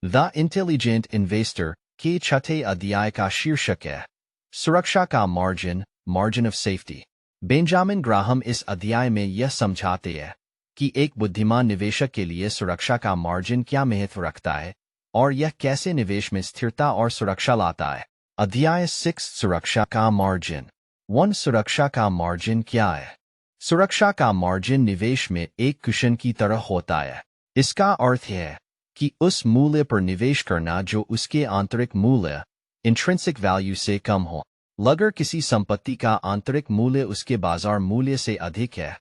The intelligent investor के छठे अध्याय का शीर्षक है सुरक्षा का margin, margin of safety. Benjamin Graham इस अध्याय में यह समझाते हैं कि एक बुद्धिमान निवेशक के लिए सुरक्षा का मार्जिन क्या महत्व रखता है और यह कैसे निवेश में स्थिरता और सुरक्षा लाता है। अध्याय 6 सुरक्षा का मार्जिन। 1 सुरक्षा का मार्जिन क्या है? सुरक्षा का मार्जिन निवेश में एक कुशन की तरह होता है। इसका अर्थ है कि उस मूल्य पर निवेश करना जो उसके आंतरिक मूल्य इंट्रिंसिक वैल्यू से कम हो। अगर किसी संपत्ति का आंतरिक मूल्य उसके बाजार मूल्य से अधिक है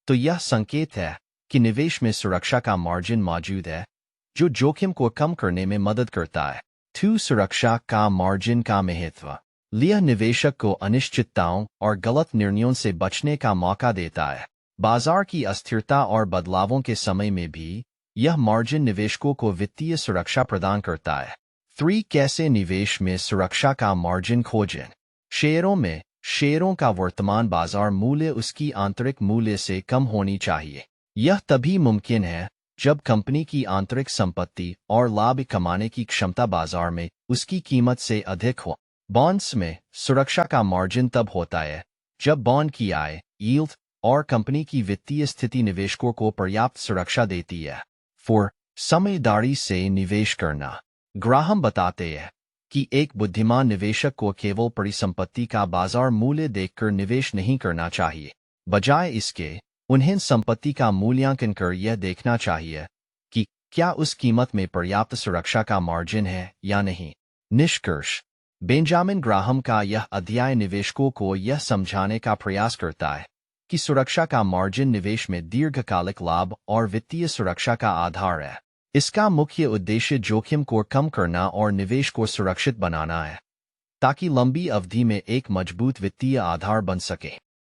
तो यह संकेत है कि निवेश में सुरक्षा का मार्जिन मौजूद है जो जोखिम को कम करने में मदद करता है। 2 सुरक्षा का मार्जिन का महत्व। यह निवेशक को अनिश्चितताओं और गलत निर्णयों से बचने का मौका देता है। बाजार की अस्थिरता और बदलावों के समय में भी यह मार्जिन निवेशकों को वित्तीय सुरक्षा प्रदान करता है। 3 कैसे निवेश में सुरक्षा का मार्जिन खोजें? शेयरों में शेयरों का वर्तमान बाजार मूल्य उसकी आंतरिक मूल्य से कम होनी चाहिए। यह तभी मुमकिन है जब कंपनी की आंतरिक संपत्ति और लाभ कमाने की क्षमता बाजार में उसकी कीमत से अधिक हो। बॉन्ड्स में सुरक्षा का मार्जिन तब होता है जब बॉन्ड की आय, यील्ड और कंपनी की वित्तीय स्थिति निवेशकों को पर्याप्त सुरक्षा देती है। 4 समझदारी से निवेश करना। ग्राहम बताते हैं कि एक बुद्धिमान निवेशक को केवल परिसंपत्ति का बाजार मूल्य देखकर निवेश नहीं करना चाहिए। बजाय इसके उन्हें संपत्ति का मूल्यांकन कर यह देखना चाहिए कि क्या उस कीमत में पर्याप्त सुरक्षा का मार्जिन है या नहीं। निष्कर्ष। बेंजामिन ग्राहम का यह अध्याय निवेशकों को यह समझाने का प्रयास करता है कि सुरक्षा का मार्जिन निवेश में दीर्घकालिक लाभ और वित्तीय सुरक्षा का आधार है। इसका मुख्य उद्देश्य जोखिम को कम करना और निवेश को सुरक्षित बनाना है ताकि लंबी अवधि में एक मजबूत वित्तीय आधार बन सके।